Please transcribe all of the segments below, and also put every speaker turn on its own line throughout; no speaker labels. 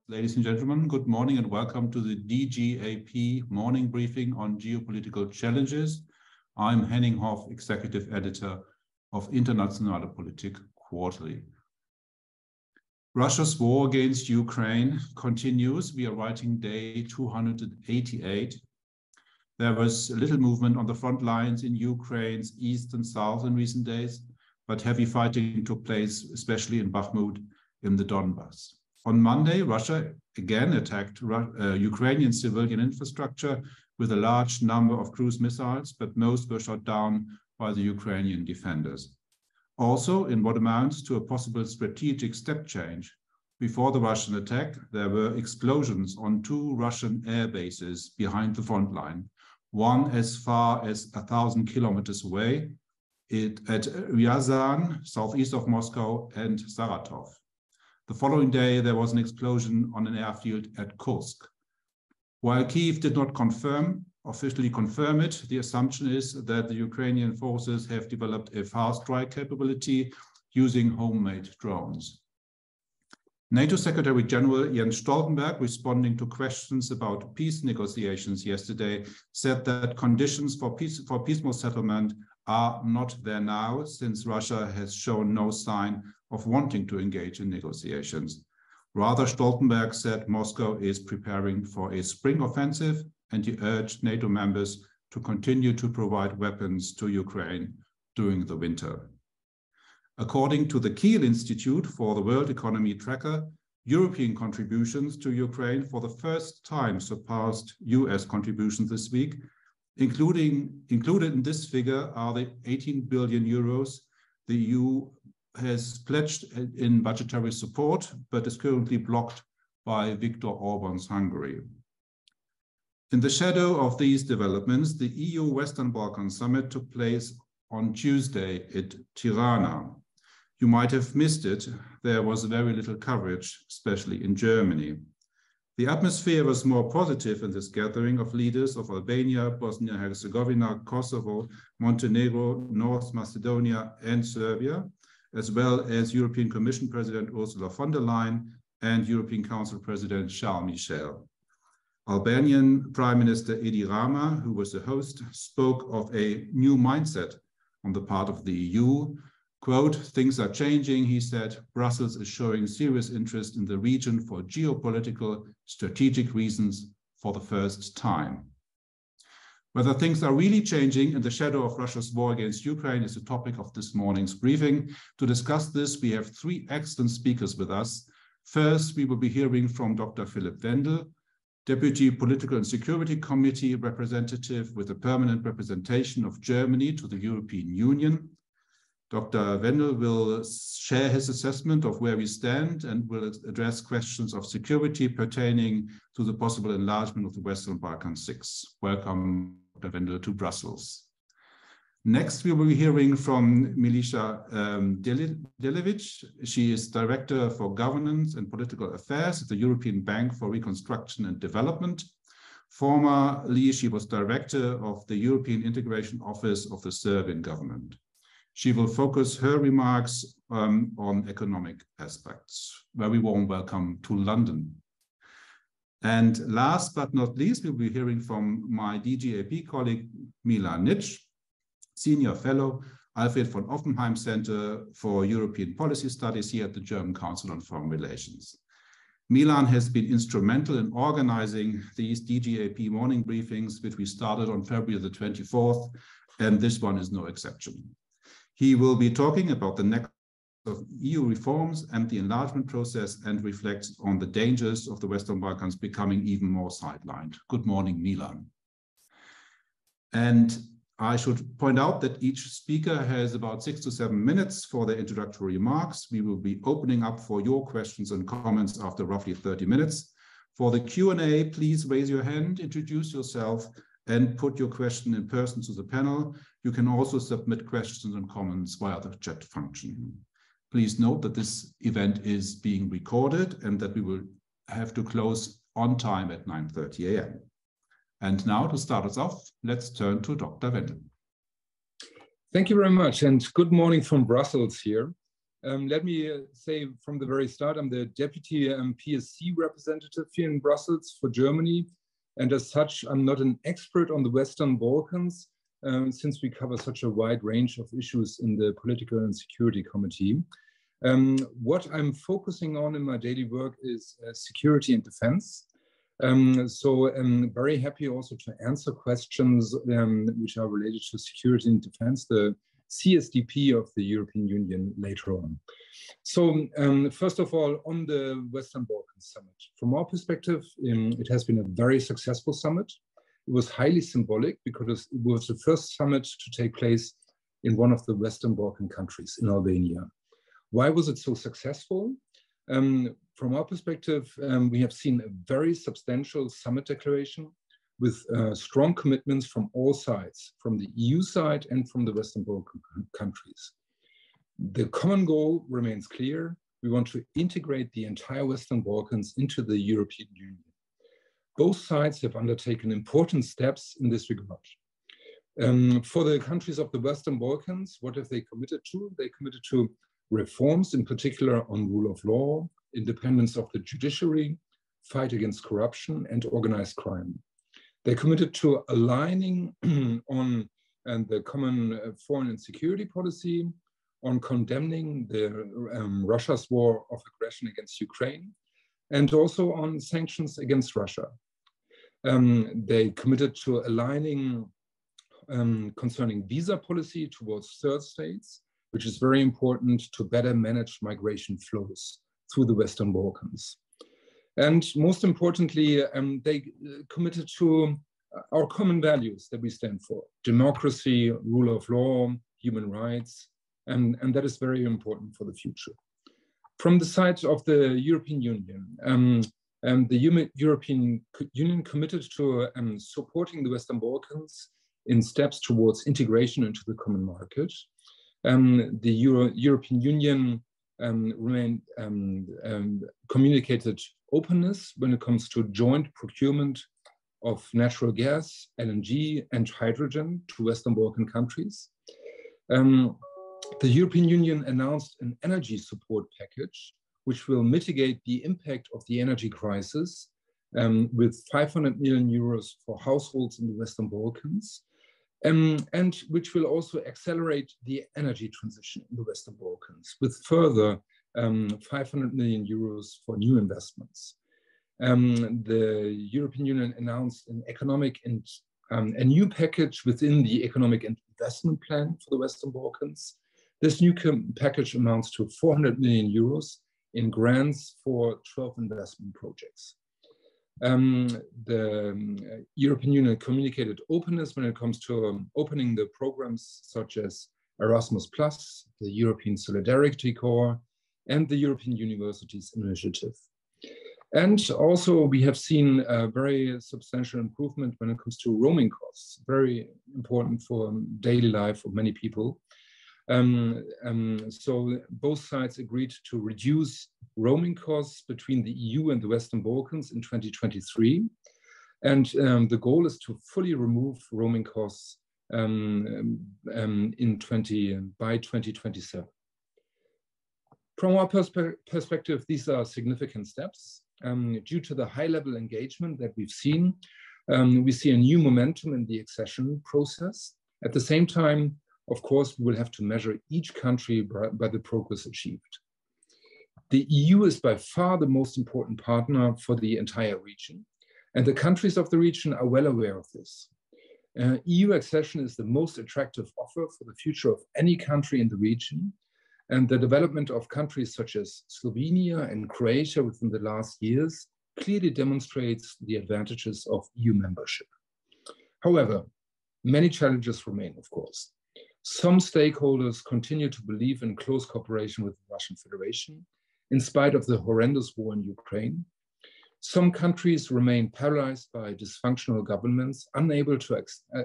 Ladies and gentlemen, good morning and welcome to the DGAP morning briefing on geopolitical challenges. I'm Henning Hoff, Executive Editor of Internationale Politik Quarterly. Russia's war against Ukraine continues. We are writing day 288. There was little movement on the front lines in Ukraine's east and south in recent days, but heavy fighting took place, especially in Bakhmut in the Donbass. On Monday, Russia again attacked Ukrainian civilian infrastructure with a large number of cruise missiles, but most were shot down by the Ukrainian defenders. Also, in what amounts to a possible strategic step change, before the Russian attack, there were explosions on two Russian air bases behind the front line, one as far as 1,000 kilometers away at Ryazan, southeast of Moscow, and Saratov. The following day, there was an explosion on an airfield at Kursk. While Kyiv did not officially confirm it, the assumption is that the Ukrainian forces have developed a fast strike capability using homemade drones. NATO Secretary General Jens Stoltenberg, responding to questions about peace negotiations yesterday, said that conditions for peaceful settlement are not there now, since Russia has shown no sign of wanting to engage in negotiations. Rather, Stoltenberg said Moscow is preparing for a spring offensive, and he urged NATO members to continue to provide weapons to Ukraine during the winter. According to the Kiel Institute for the World Economy Tracker, European contributions to Ukraine for the first time surpassed US contributions this week. Included in this figure are the 18 billion euros the EU has pledged in budgetary support, but is currently blocked by Viktor Orban's Hungary. In the shadow of these developments, the EU-Western Balkan Summit took place on Tuesday at Tirana. You might have missed it. There was very little coverage, especially in Germany. The atmosphere was more positive in this gathering of leaders of Albania, Bosnia-Herzegovina, Kosovo, Montenegro, North Macedonia, and Serbia, as well as European Commission President Ursula von der Leyen and European Council President Charles Michel. Albanian Prime Minister Edi Rama, who was the host, spoke of a new mindset on the part of the EU. Quote, "Things are changing," he said. "Brussels is showing serious interest in the region for geopolitical, strategic reasons for the first time." Whether things are really changing in the shadow of Russia's war against Ukraine is the topic of this morning's briefing. To discuss this, we have three excellent speakers with us. First, we will be hearing from Dr. Philipp Wendel, Deputy Political and Security Committee representative with a permanent representation of Germany to the European Union. Dr. Wendel will share his assessment of where we stand and will address questions of security pertaining to the possible enlargement of the Western Balkan 6. Welcome, Dr. Wendel, to Brussels. Next, we will be hearing from Milica Delević. She is Director for Governance and Political Affairs at the European Bank for Reconstruction and Development. Formerly, she was Director of the European Integration Office of the Serbian government. She will focus her remarks on economic aspects. Very warm welcome to London. And last but not least, we'll be hearing from my DGAP colleague, Milan, Senior Fellow, Alfred von Oppenheim Center for European Policy Studies here at the German Council on Foreign Relations. Milan has been instrumental in organizing these DGAP morning briefings, which we started on February the 24th, and this one is no exception. He will be talking about the next of EU reforms and the enlargement process and reflects on the dangers of the Western Balkans becoming even more sidelined. Good morning, Milan. And I should point out that each speaker has about 6 to 7 minutes for their introductory remarks. We will be opening up for your questions and comments after roughly 30 minutes. For the Q&A, please raise your hand, introduce yourself, and put your question in person to the panel. You can also submit questions and comments via the chat function. Please note that this event is being recorded and that we will have to close on time at 9:30 a.m. And now to start us off, let's turn to Dr. Wendel.
Thank you very much, and good morning from Brussels here. Let me say from the very start, I'm the deputy PSC representative here in Brussels for Germany. And as such, I'm not an expert on the Western Balkans, since we cover such a wide range of issues in the Political and Security Committee. What I'm focusing on in my daily work is security and defense. So I'm very happy also to answer questions which are related to security and defense, the CSDP of the European Union later on. So first of all, on the Western Balkan Summit, from our perspective, it has been a very successful summit. It was highly symbolic because it was the first summit to take place in one of the Western Balkan countries, in Albania. Why was it so successful? From our perspective, we have seen a very substantial summit declaration with strong commitments from all sides, from the EU side and from the Western Balkan countries. The common goal remains clear. We want to integrate the entire Western Balkans into the European Union. Both sides have undertaken important steps in this regard. For the countries of the Western Balkans, what have they committed to? They committed to reforms, in particular on rule of law, independence of the judiciary, fight against corruption and organized crime. They committed to aligning on the common foreign and security policy, on condemning Russia's war of aggression against Ukraine, and also on sanctions against Russia. They committed to aligning concerning visa policy towards third states, which is very important to better manage migration flows through the Western Balkans. And most importantly, they committed to our common values that we stand for: democracy, rule of law, human rights, and that is very important for the future. From the side of the European Union, the European Union committed to supporting the Western Balkans in steps towards integration into the common market. The European Union communicated openness when it comes to joint procurement of natural gas, LNG, and hydrogen to Western Balkan countries. The European Union announced an energy support package, which will mitigate the impact of the energy crisis with 500 million euros for households in the Western Balkans, and which will also accelerate the energy transition in the Western Balkans with further 500 million euros for new investments. The European Union announced an economic and a new package within the economic and investment plan for the Western Balkans. This new package amounts to 400 million euros in grants for 12 investment projects. The European Union communicated openness when it comes to opening the programs such as Erasmus+, the European Solidarity Corps, and the European Universities Initiative. And also we have seen a very substantial improvement when it comes to roaming costs, very important for daily life of many people. So both sides agreed to reduce roaming costs between the EU and the Western Balkans in 2023. And the goal is to fully remove roaming costs by 2027. From our perspective, these are significant steps. Due to the high-level engagement that we've seen, we see a new momentum in the accession process. At the same time, of course, we will have to measure each country by the progress achieved. The EU is by far the most important partner for the entire region, and the countries of the region are well aware of this. EU accession is the most attractive offer for the future of any country in the region, and the development of countries such as Slovenia and Croatia within the last years clearly demonstrates the advantages of EU membership. However, many challenges remain, of course. Some stakeholders continue to believe in close cooperation with the Russian Federation, in spite of the horrendous war in Ukraine. Some countries remain paralyzed by dysfunctional governments, unable to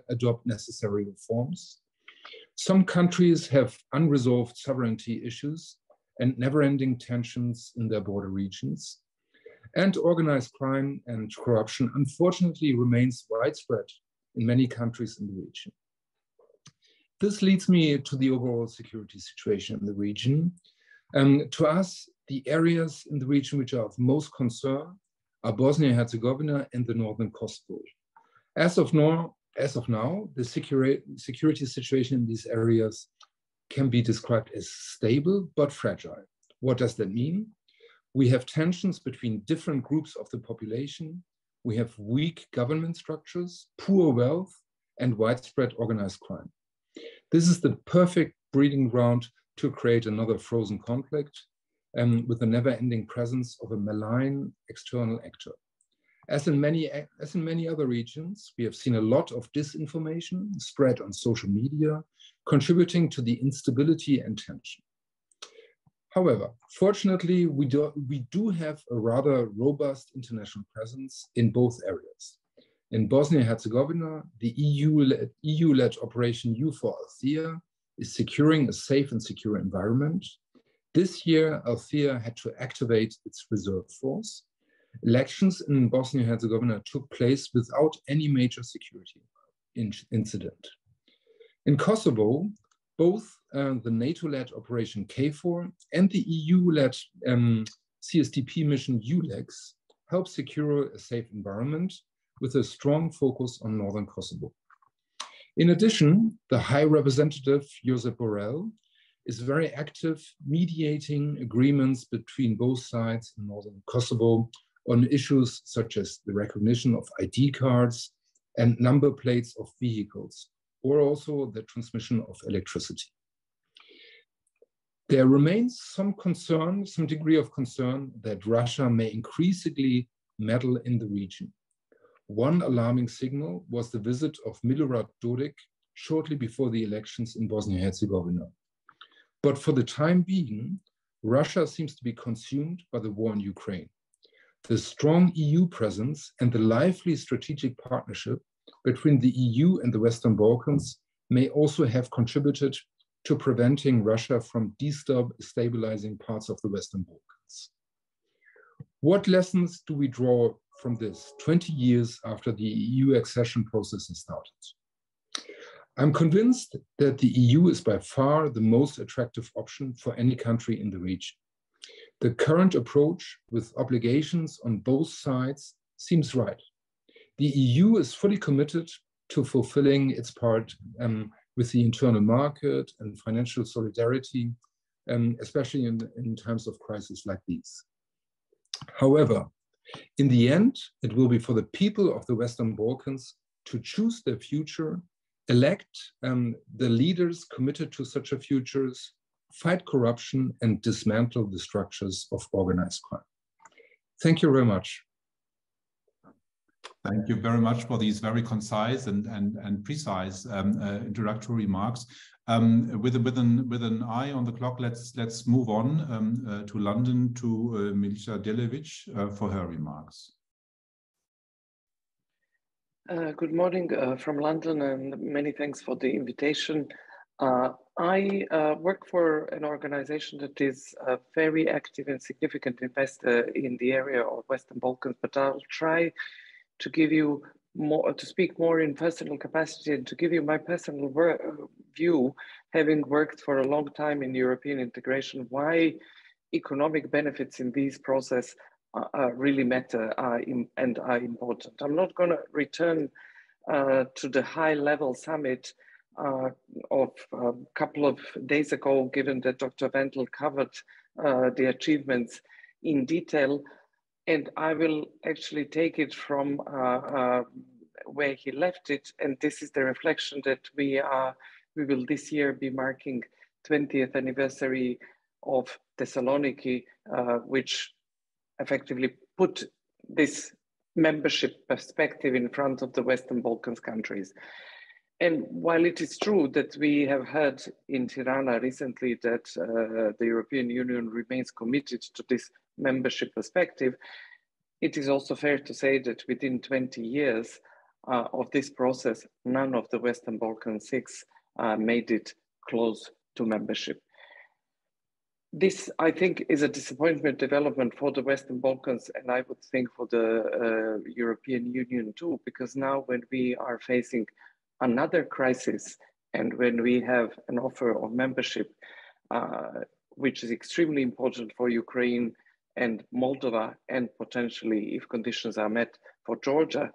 adopt necessary reforms. Some countries have unresolved sovereignty issues and never-ending tensions in their border regions. And organized crime and corruption, unfortunately, remains widespread in many countries in the region. This leads me to the overall security situation in the region. To us, the areas in the region which are of most concern are Bosnia-Herzegovina and the northern Kosovo. As of now, the security situation in these areas can be described as stable but fragile. What does that mean? We have tensions between different groups of the population. We have weak government structures, poor wealth, and widespread organized crime. This is the perfect breeding ground to create another frozen conflict with the never-ending presence of a malign external actor. As in many other regions, we have seen a lot of disinformation spread on social media, contributing to the instability and tension. However, fortunately, we do have a rather robust international presence in both areas. In Bosnia-Herzegovina, the EU-led Operation EUFOR Althea is securing a safe and secure environment. This year, Althea had to activate its reserve force. Elections in Bosnia-Herzegovina took place without any major security incident. In Kosovo, both the NATO-led Operation KFOR and the EU-led CSDP mission EULEX help secure a safe environment with a strong focus on northern Kosovo. In addition, the High Representative Josep Borrell is very active mediating agreements between both sides in northern Kosovo on issues such as the recognition of ID cards and number plates of vehicles, or also the transmission of electricity. There remains some degree of concern that Russia may increasingly meddle in the region. One alarming signal was the visit of Milorad Dodik shortly before the elections in Bosnia-Herzegovina. But for the time being, Russia seems to be consumed by the war in Ukraine. The strong EU presence and the lively strategic partnership between the EU and the Western Balkans may also have contributed to preventing Russia from destabilizing parts of the Western Balkans. What lessons do we draw from this 20 years after the EU accession process has started? I'm convinced that the EU is by far the most attractive option for any country in the region. The current approach with obligations on both sides seems right. The EU is fully committed to fulfilling its part with the internal market and financial solidarity, especially in times of crisis like these. However, in the end, it will be for the people of the Western Balkans to choose their future, elect the leaders committed to such a future, fight corruption, and dismantle the structures of organized crime. Thank you very much.
Thank you very much for these very concise and precise introductory remarks. With an eye on the clock, let's move on to London to Milica Delević for her remarks.
Good morning from London, and many thanks for the invitation. I work for an organization that is a very active and significant investor in the area of Western Balkans, but I'll try to give you more, to speak more in personal capacity and to give you my personal view, having worked for a long time in European integration, why economic benefits in this process really matter and are important. I'm not going to return to the high-level summit of a couple of days ago, given that Dr. Wendel covered the achievements in detail. And I will actually take it from where he left it. And this is the reflection that we will this year be marking 20th anniversary of Thessaloniki, which effectively put this membership perspective in front of the Western Balkans countries. And while it is true that we have heard in Tirana recently that the European Union remains committed to this membership perspective, it is also fair to say that within 20 years of this process, none of the Western Balkan 6 made it close to membership. This, I think, is a disappointment development for the Western Balkans, and I would think for the European Union too, because now when we are facing another crisis and when we have an offer of membership, which is extremely important for Ukraine and Moldova, and potentially, if conditions are met, for Georgia.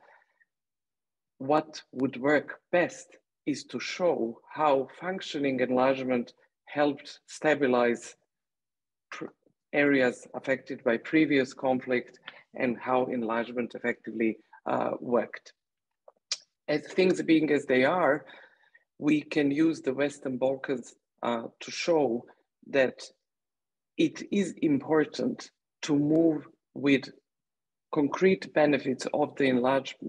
What would work best is to show how functioning enlargement helped stabilize areas affected by previous conflict and how enlargement effectively worked. As things being as they are, we can use the Western Balkans to show that it is important to move with concrete benefits of the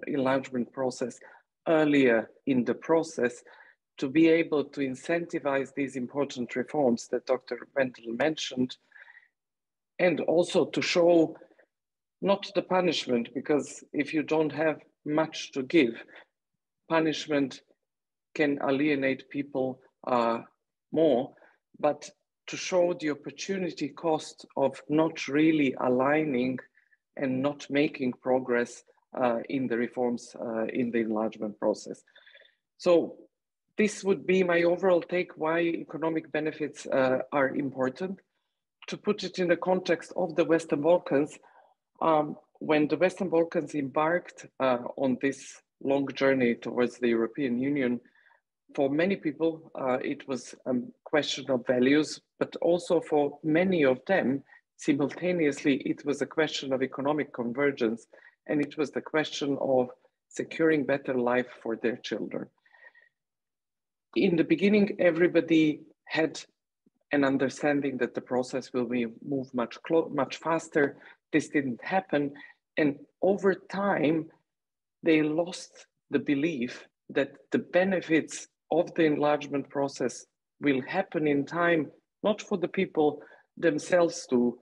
enlargement process earlier in the process, to be able to incentivize these important reforms that Dr. Wendel mentioned, and also to show not the punishment, because if you don't have much to give, punishment can alienate people more, but to show the opportunity cost of not really aligning and not making progress in the reforms in the enlargement process. So this would be my overall take why economic benefits are important. To put it in the context of the Western Balkans, when the Western Balkans embarked on this long journey towards the European Union, for many people, it was a question of values, but also for many of them, simultaneously, it was a question of economic convergence, and it was the question of securing better life for their children. In the beginning, everybody had an understanding that the process will move much faster. This didn't happen. And over time, they lost the belief that the benefits of the enlargement process will happen in time, not for the people themselves to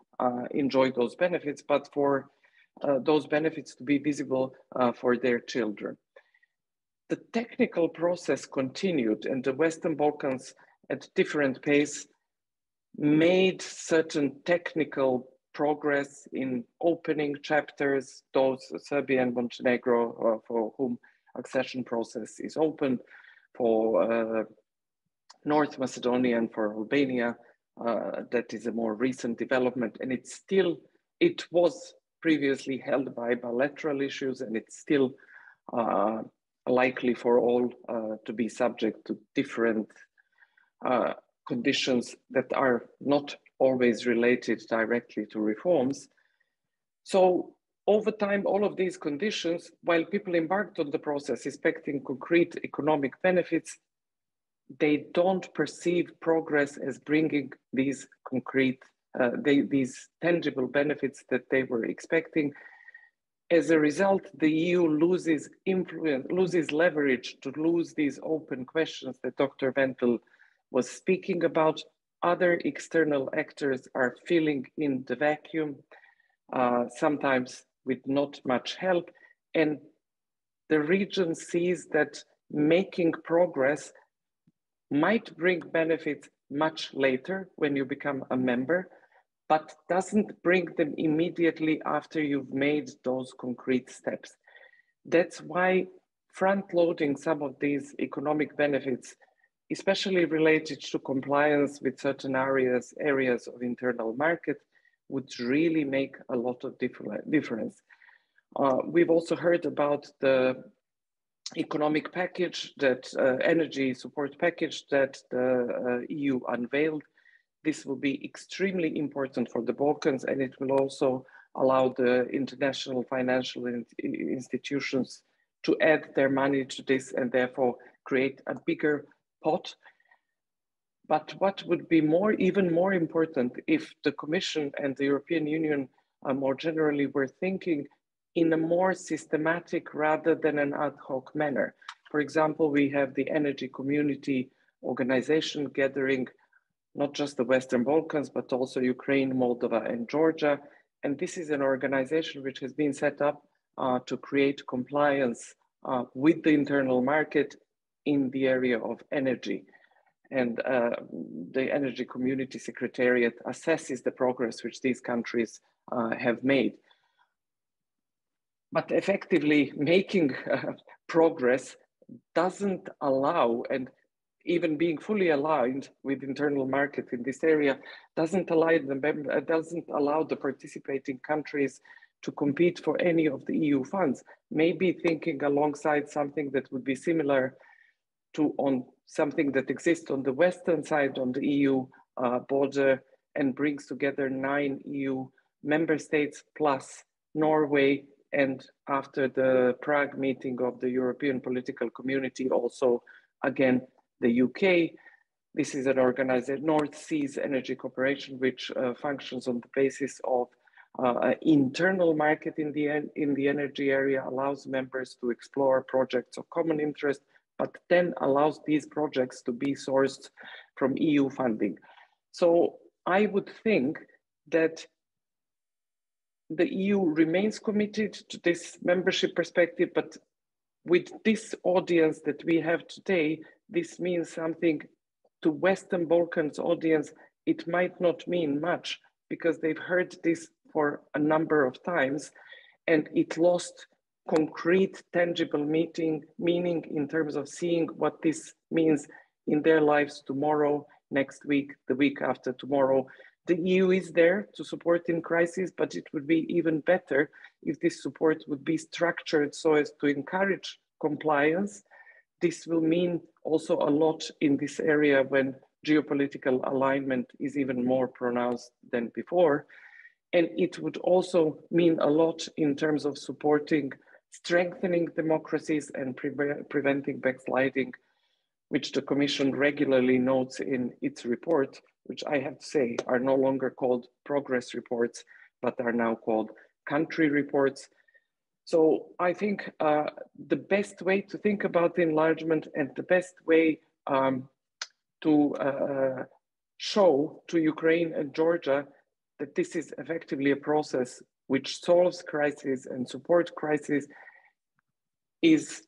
enjoy those benefits, but for those benefits to be visible for their children. The technical process continued, and the Western Balkans at different pace made certain technical progress in opening chapters, those Serbia and Montenegro for whom accession process is open, for North Macedonia and for Albania, that is a more recent development, and it was previously held by bilateral issues, and it's still likely for all to be subject to different conditions that are not always related directly to reforms. So over time, all of these conditions, while people embarked on the process expecting concrete economic benefits, they don't perceive progress as bringing these concrete, these tangible benefits that they were expecting. As a result, the EU loses influence, loses leverage to lose these open questions that Dr. Wendel was speaking about. Other external actors are filling in the vacuum, sometimes with not much help. And the region sees that making progress might bring benefits much later when you become a member, but doesn't bring them immediately after you've made those concrete steps. That's why front-loading some of these economic benefits, especially related to compliance with certain areas of internal market, would really make a lot of difference. We've also heard about the economic package, that energy support package that the EU unveiled. This will be extremely important for the Balkans, and it will also allow the international financial institutions to add their money to this and therefore create a bigger pot. But what would be even more important if the Commission and the European Union more generally were thinking in a more systematic rather than an ad hoc manner. For example, we have the Energy Community Organization gathering not just the Western Balkans, but also Ukraine, Moldova, and Georgia. And this is an organization which has been set up to create compliance with the internal market in the area of energy. And the Energy Community Secretariat assesses the progress which these countries have made. But effectively making progress doesn't allow, and even being fully aligned with internal market in this area doesn't allow the participating countries to compete for any of the EU funds. Maybe thinking alongside something that would be similar to on something that exists on the western side on the EU border and brings together 9 EU member states plus Norway, and after the Prague meeting of the European Political Community, also again the UK. This is an organized North Seas Energy Cooperation, which functions on the basis of an internal market in the energy area, allows members to explore projects of common interest, but then allows these projects to be sourced from EU funding. So I would think that the EU remains committed to this membership perspective, but with this audience that we have today, this means something to Western Balkans audience. It might not mean much because they've heard this for a number of times, and it lost concrete, tangible meaning in terms of seeing what this means in their lives tomorrow, next week, the week after tomorrow. The EU is there to support in crisis, but it would be even better if this support would be structured so as to encourage compliance. This will mean also a lot in this area when geopolitical alignment is even more pronounced than before. And it would also mean a lot in terms of supporting, strengthening democracies and preventing backsliding, which the Commission regularly notes in its report, which I have to say are no longer called progress reports, but are now called country reports. So I think the best way to think about the enlargement and the best way to show to Ukraine and Georgia that this is effectively a process which solves crises and supports crises is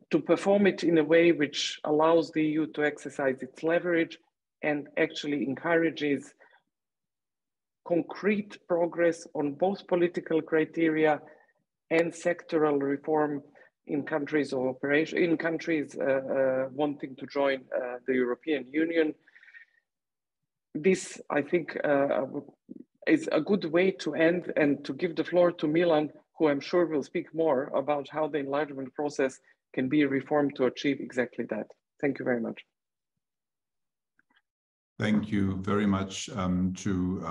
to perform it in a way which allows the EU to exercise its leverage and actually encourages concrete progress on both political criteria and sectoral reform in countries of operation, in countries wanting to join the European Union. This, I think, is a good way to end and to give the floor to Milan, who I'm sure will speak more about how the enlargement process can be reformed to achieve exactly that. Thank you very much.
Thank you very much to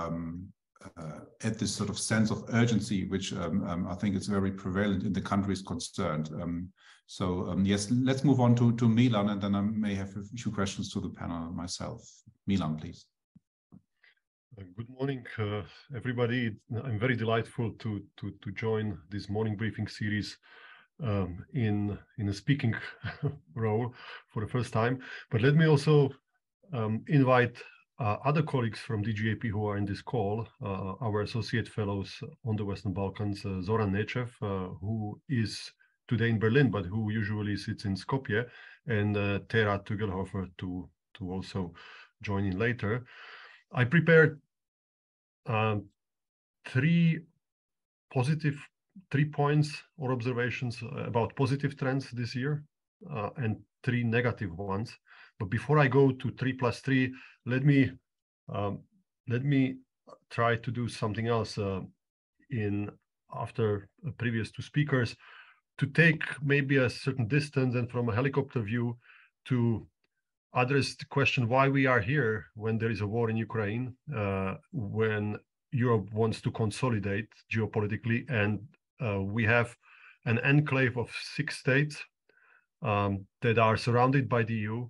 add this sort of sense of urgency, which I think is very prevalent in the countries concerned. Yes, let's move on to Milan, and then I may have a few questions to the panel myself. Milan, please.
Good morning, everybody. I'm very delightful to join this morning briefing series in a speaking role for the first time. But let me also invite other colleagues from DGAP who are in this call, our associate fellows on the Western Balkans, Zoran Nechev, who is today in Berlin, but who usually sits in Skopje, and Tera Tugelhofer to also join in later. I prepared 3 points or observations about positive trends this year and 3 negative ones. But before I go to 3+3, let me try to do something else after previous 2 speakers, to take maybe a certain distance and from a helicopter view to address the question why we are here when there is a war in Ukraine, when Europe wants to consolidate geopolitically, and we have an enclave of 6 states that are surrounded by the EU.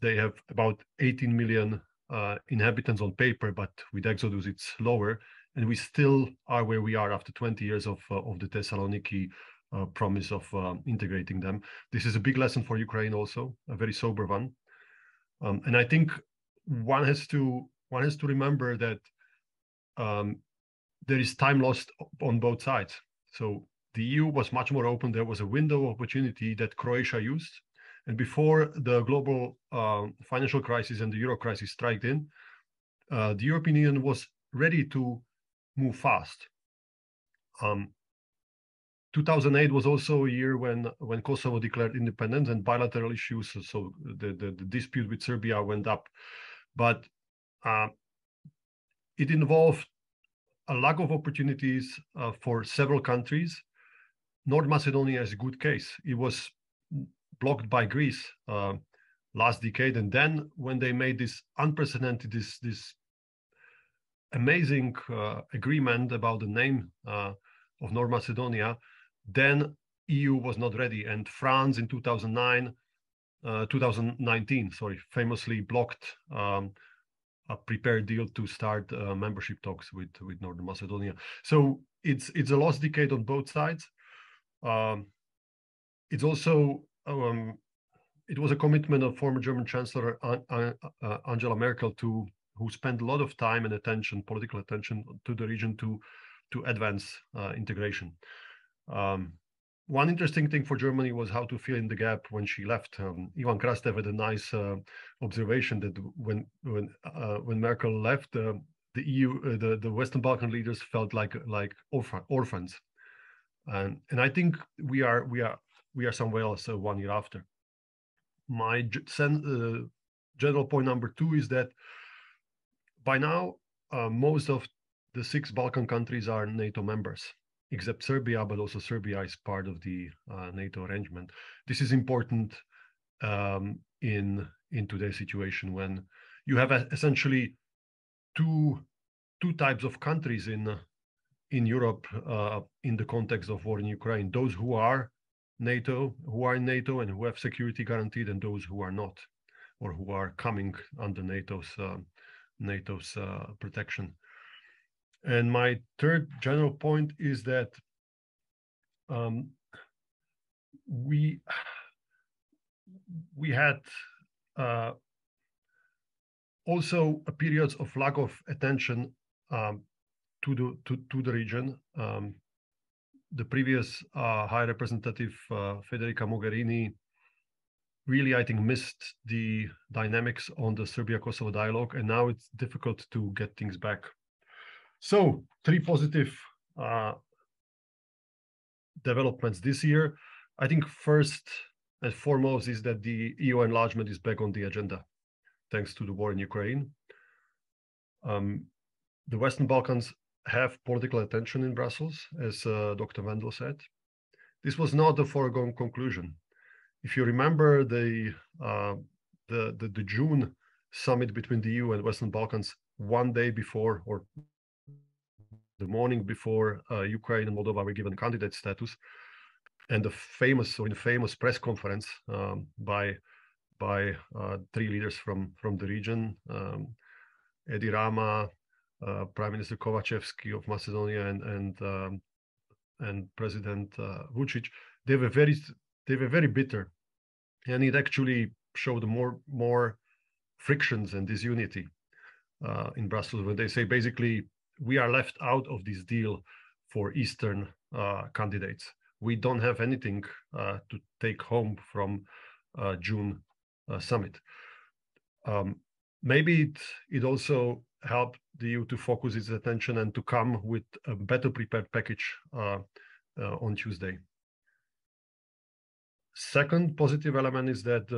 They have about 18 million inhabitants on paper, but with Exodus it's lower, and we still are where we are after 20 years of the Thessaloniki promise of integrating them. This is a big lesson for Ukraine also, a very sober one. And I think one has to remember that there is time lost on both sides. So the EU was much more open. There was a window of opportunity that Croatia used. And before the global financial crisis and the Euro crisis struck in, the European Union was ready to move fast. 2008 was also a year when Kosovo declared independence and bilateral issues, so the dispute with Serbia went up. But it involved a lack of opportunities for several countries. North Macedonia is a good case. It was blocked by Greece last decade, and then when they made this unprecedented, this amazing agreement about the name of North Macedonia, then EU was not ready, and France in 2019, famously blocked a prepared deal to start membership talks with Northern Macedonia. So it's a lost decade on both sides. It's also it was a commitment of former German Chancellor Angela Merkel who spent a lot of time and attention, political attention, to the region to advance integration. One interesting thing for Germany was how to fill in the gap when she left. Ivan Krastev had a nice observation that when Merkel left, the EU, the Western Balkan leaders felt like orphans, and I think we are somewhere else 1 year after. My general point number 2 is that by now most of the 6 Balkan countries are NATO members, except Serbia, but also Serbia is part of the NATO arrangement. This is important in today's situation when you have essentially two types of countries in Europe in the context of war in Ukraine: those who are in NATO and who have security guaranteed, and those who are not, or who are coming under NATO's protection. And my third general point is that we had also a period of lack of attention to the region. The previous High Representative Federica Mogherini really, I think, missed the dynamics on the Serbia-Kosovo dialogue, and now it's difficult to get things back. So 3 positive developments this year. I think first and foremost is that the EU enlargement is back on the agenda, thanks to the war in Ukraine. The Western Balkans have political attention in Brussels, as Dr. Wendel said. This was not a foregone conclusion. If you remember the June summit between the EU and Western Balkans, one day before, or the morning before, Ukraine and Moldova were given candidate status, and the famous press conference by 3 leaders from the region, Edi Rama, Prime Minister Kovachevsky of Macedonia, and President Vučić, they were very bitter, and it actually showed more frictions and disunity in Brussels when they say basically we are left out of this deal for Eastern candidates. We don't have anything to take home from June summit. Maybe it also helped the EU to focus its attention and to come with a better prepared package on Tuesday. Second positive element is that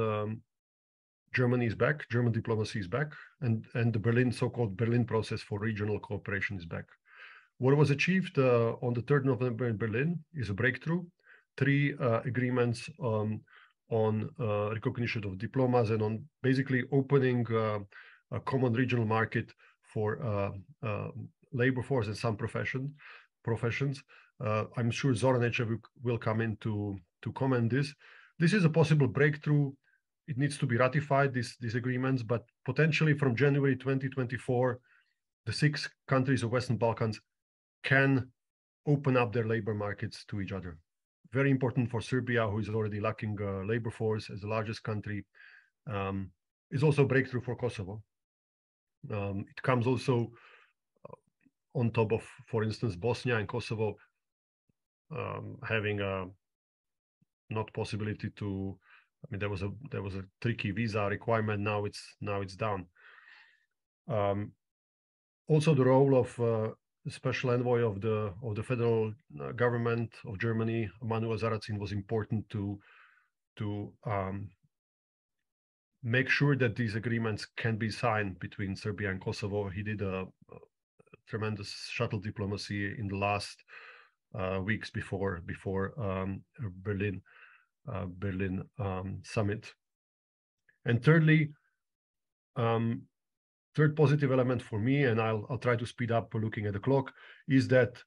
Germany is back, German diplomacy is back, and the so-called Berlin process for regional cooperation is back. What was achieved on the 3rd of November in Berlin is a breakthrough. 3 agreements on recognition of diplomas and on basically opening a common regional market for labor force and some professions. I'm sure Zoran Ečević will come in to comment this. This is a possible breakthrough. It needs to be ratified, these agreements, but potentially from January 2024, the 6 countries of Western Balkans can open up their labor markets to each other. Very important for Serbia, who is already lacking labor force as the largest country. It's also a breakthrough for Kosovo. It comes also on top of, for instance, Bosnia and Kosovo having a not possibility to. I mean, there was a tricky visa requirement. Now it's down. Also, the role of special envoy of the federal government of Germany, Manuel Sarrazin, was important to make sure that these agreements can be signed between Serbia and Kosovo. He did a tremendous shuttle diplomacy in the last weeks before Berlin summit. And thirdly, third positive element for me, and I'll try to speed up looking at the clock, is that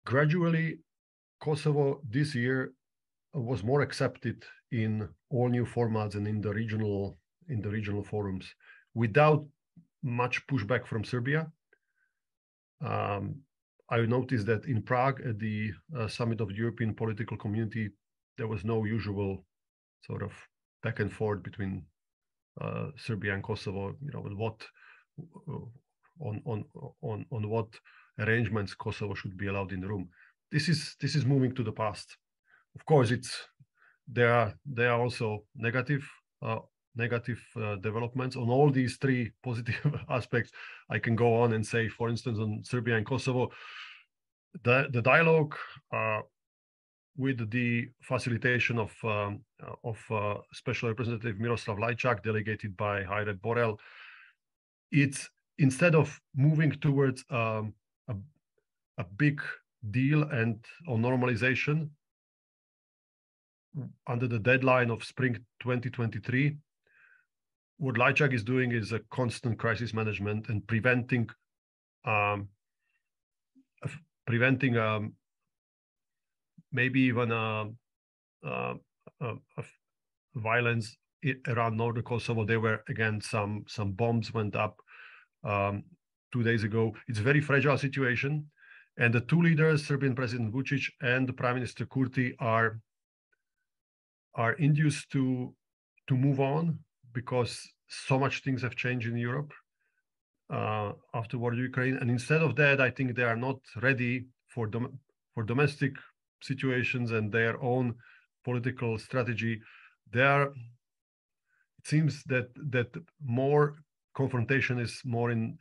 gradually Kosovo this year was more accepted in all new formats and in the regional forums without much pushback from Serbia. I noticed that in Prague at the summit of the European political community, there was no usual sort of back and forth between Serbia and Kosovo, on what arrangements Kosovo should be allowed in the room. This is moving to the past. Of course, there are also negative developments on all these three positive aspects. I can go on and say, for instance, on Serbia and Kosovo, the dialogue with the facilitation of Special Representative Miroslav Lajčák, delegated by High Red Borrell, it's instead of moving towards a big deal and on normalization under the deadline of spring 2023, what Lajčák is doing is a constant crisis management and preventing maybe even violence around northern Kosovo. There were again some bombs went up 2 days ago. It's a very fragile situation, and the two leaders, Serbian President Vučić and the Prime Minister Kurti, are induced to move on because so much things have changed in Europe after war in Ukraine. And instead of that, I think they are not ready for domestic situations and their own political strategy. It seems that more confrontation is more in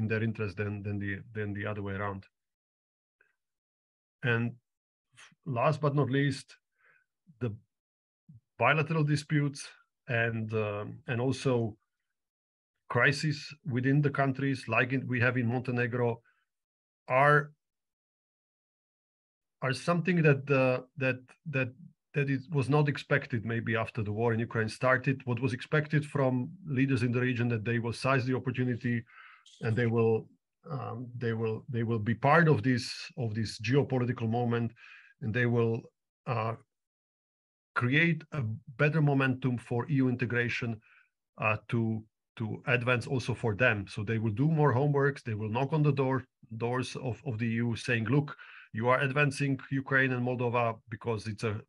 their interest than the other way around. And last but not least, the bilateral disputes and also crises within the countries, like we have in Montenegro, are something that it was not expected maybe after the war in Ukraine started. What was expected from leaders in the region, that they will seize the opportunity and they will be part of this geopolitical moment, and they will create a better momentum for EU integration to advance also for them. So they will do more homework. They will knock on the doors of the EU, saying, "Look, you are advancing Ukraine and Moldova because it's a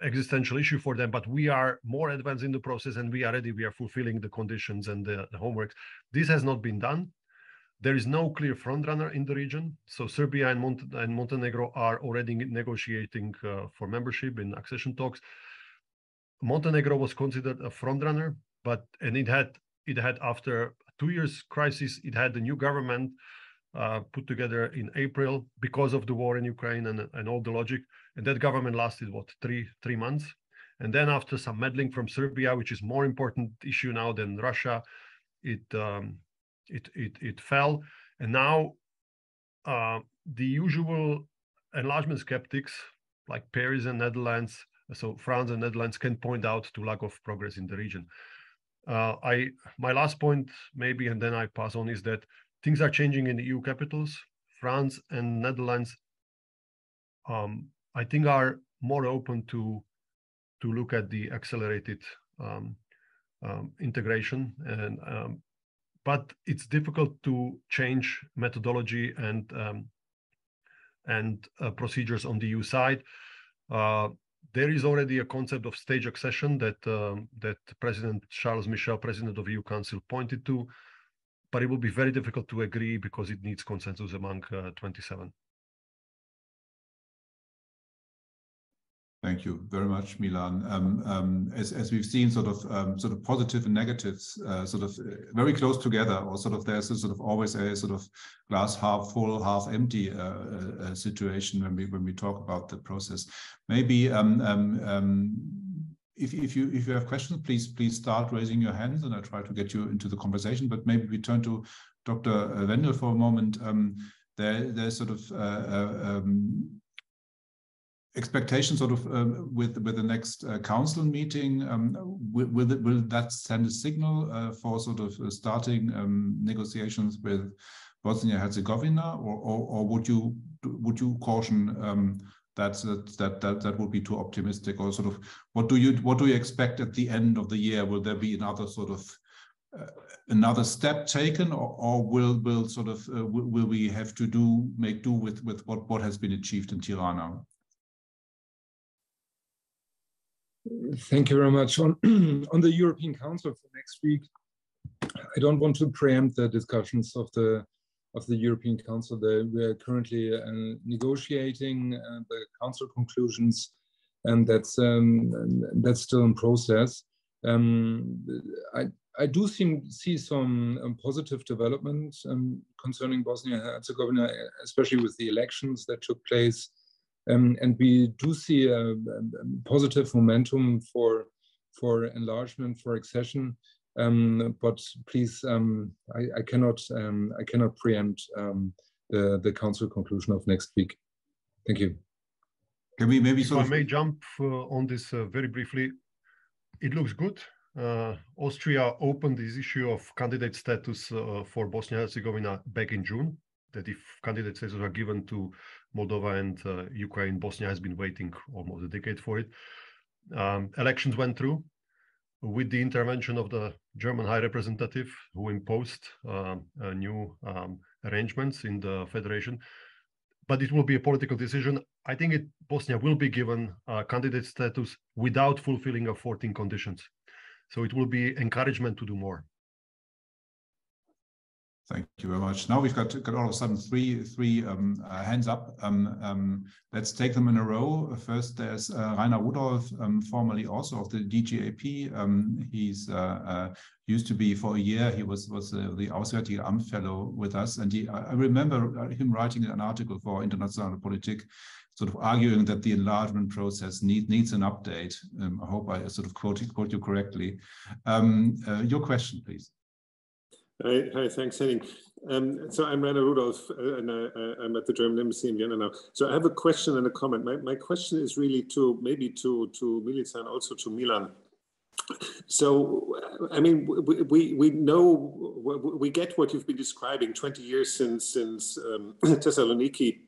existential issue for them, but we are more advanced in the process and we are ready. We are fulfilling the conditions and the homework." This has not been done. There is no clear frontrunner in the region. So Serbia and Montenegro are already negotiating for membership in accession talks. Montenegro was considered a frontrunner, and it had after 2 years crisis, it had the new government put together in April because of the war in Ukraine and all the logic. And that government lasted, what, three months? And then after some meddling from Serbia, which is more important issue now than Russia, it fell. And now the usual enlargement skeptics like Paris and Netherlands, so France and Netherlands, can point out to lack of progress in the region. My last point maybe, and then I pass on, is that things are changing in the EU capitals. France and Netherlands, I think, are more open to look at the accelerated integration, but it's difficult to change methodology and procedures on the EU side. There is already a concept of stage accession that President Charles Michel, President of EU Council, pointed to, but it will be very difficult to agree because it needs consensus among 27.
Thank you very much, Milan. As we've seen, sort of positive and negatives, very close together, or there's always a glass half full, half empty situation when we talk about the process. Maybe if you have questions, please start raising your hands, and I try to get you into the conversation. But maybe we turn to Dr. Wendel for a moment. There's expectations with the next council meeting. Will that send a signal for starting negotiations with Bosnia-Herzegovina, or would you caution that would be too optimistic, or what do you expect at the end of the year? Will there be another another step taken, or will we have to make do with what has been achieved in Tirana?
Thank you very much. On the European Council for next week, I don't want to preempt the discussions of the European Council. We are currently negotiating the Council conclusions, and that's still in process. I do see some positive development concerning Bosnia-Herzegovina, especially with the elections that took place. And we do see a positive momentum for enlargement, for accession. But please, I cannot preempt the council conclusion of next week. Thank you.
Can we maybe
if I may jump on this very briefly? It looks good. Austria opened this issue of candidate status for Bosnia-Herzegovina back in June. That if candidate status are given to Moldova and Ukraine, Bosnia has been waiting almost a decade for it. Elections went through with the intervention of the German High Representative, who imposed new arrangements in the federation. But it will be a political decision. I think Bosnia will be given candidate status without fulfilling of 14 conditions. So it will be encouragement to do more.
Thank you very much. Now we've got all of a sudden three hands up. Let's take them in a row. First, there's Rainer Rudolph, formerly also of the DGAP. He's used to be for a year. He was the Auswärtige Amt fellow with us, and I remember him writing an article for Internationale Politik, arguing that the enlargement process needs an update. I hope I quote you correctly. Your question, please.
Hi, thanks, Henning. So I'm Rainer Rudolph, and I'm at the German Embassy in Vienna now. So I have a question and a comment. My question is really to Milica and also to Milan. So, I mean, we know, we get what you've been describing, 20 years since Thessaloniki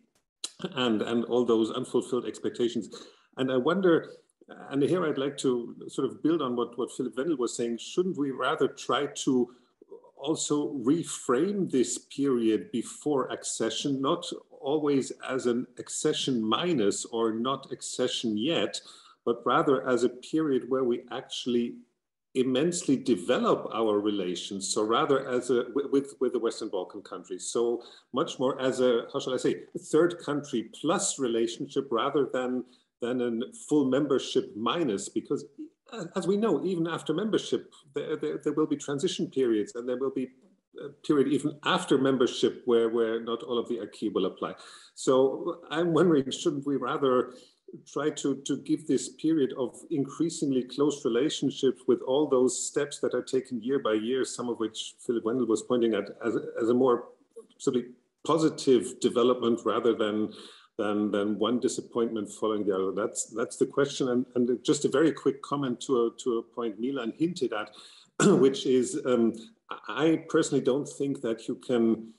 and all those unfulfilled expectations. And I wonder, and here I'd like to build on what Philipp Wendel was saying, shouldn't we rather try to also reframe this period before accession, not always as an accession minus or not accession yet, but rather as a period where we actually immensely develop our relations. So rather as with the Western Balkan countries, so much more as a, how shall I say, third country plus relationship rather than a full membership minus, because as we know, even after membership, there will be transition periods, and there will be a period even after membership where not all of the acquis will apply. So I'm wondering, shouldn't we rather try to give this period of increasingly close relationships with all those steps that are taken year by year, some of which Philipp Wendel was pointing at, as a more positive development rather than one disappointment following the other? That's the question. And just a very quick comment to a point Milan hinted at, which is I personally don't think that you can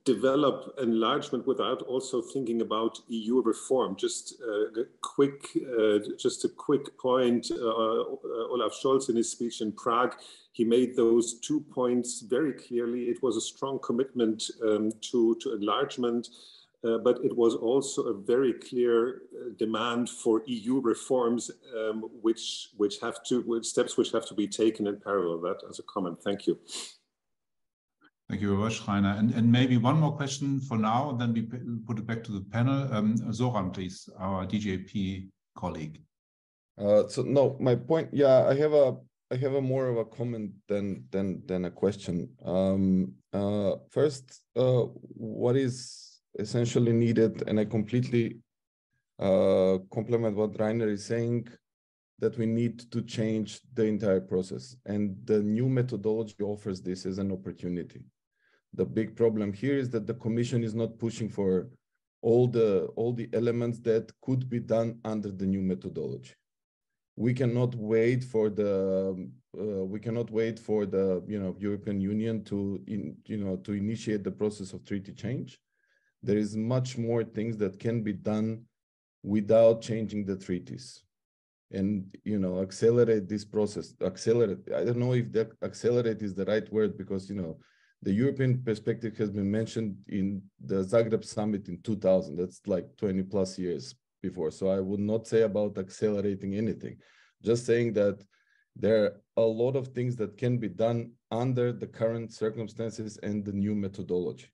develop enlargement without also thinking about EU reform. Just a quick point. Olaf Scholz in his speech in Prague, he made those 2 points very clearly. It was a strong commitment to enlargement. But it was also a very clear demand for EU reforms, steps which have to be taken in parallel. That as a comment. Thank you.
Thank you very much, Rainer. And maybe one more question for now, and then we put it back to the panel. Zoran, please, our DGAP colleague.
So no, my point, yeah, I have a more of a comment than a question. First, what is essentially needed, and I completely complement what Rainer is saying, that we need to change the entire process, and the new methodology offers this as an opportunity. The big problem here is that the Commission is not pushing for all the elements that could be done under the new methodology. We cannot wait for the European Union to initiate the process of treaty change. There is much more things that can be done without changing the treaties, and accelerate this process. Accelerate. I don't know if that accelerate is the right word, because the European perspective has been mentioned in the Zagreb summit in 2000. That's like 20 plus years before. So I would not say about accelerating anything, just saying that there are a lot of things that can be done under the current circumstances and the new methodology.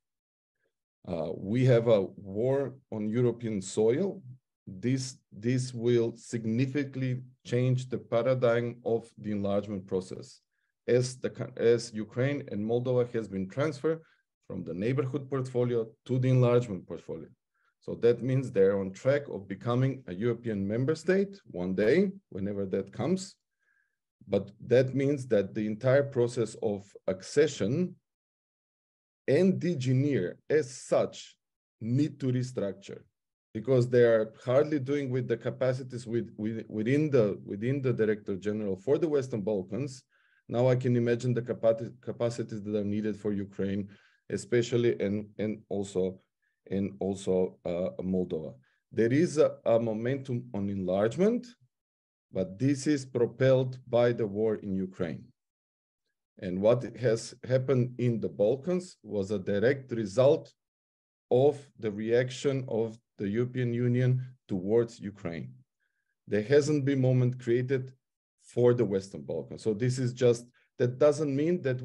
We have a war on European soil. This will significantly change the paradigm of the enlargement process, as Ukraine and Moldova has been transferred from the neighborhood portfolio to the enlargement portfolio. So that means they're on track of becoming a European member state one day, whenever that comes. But that means that the entire process of accession and DGNIR as such need to restructure, because they are hardly doing with the capacities within the Director General for the Western Balkans. Now I can imagine the capacities that are needed for Ukraine, especially, and also Moldova. There is a momentum on enlargement, but this is propelled by the war in Ukraine. And what has happened in the Balkans was a direct result of the reaction of the European Union towards Ukraine. There hasn't been moment created for the Western Balkans. So this is just, that doesn't mean that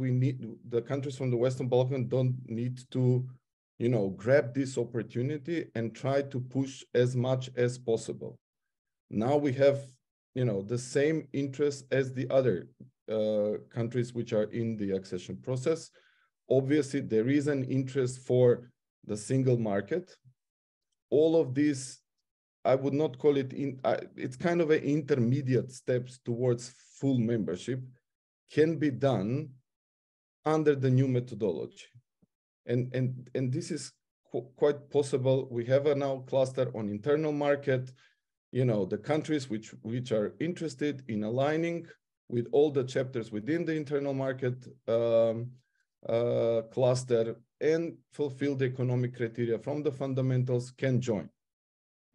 the countries from the Western Balkans don't need to, grab this opportunity and try to push as much as possible. Now we have, the same interest as the other countries which are in the accession process. Obviously, there is an interest for the single market. All of this, I would not call it, it's kind of an intermediate steps towards full membership, can be done under the new methodology. And this is quite possible. We have a now cluster on internal market, the countries which are interested in aligning with all the chapters within the internal market cluster and fulfill the economic criteria from the fundamentals can join.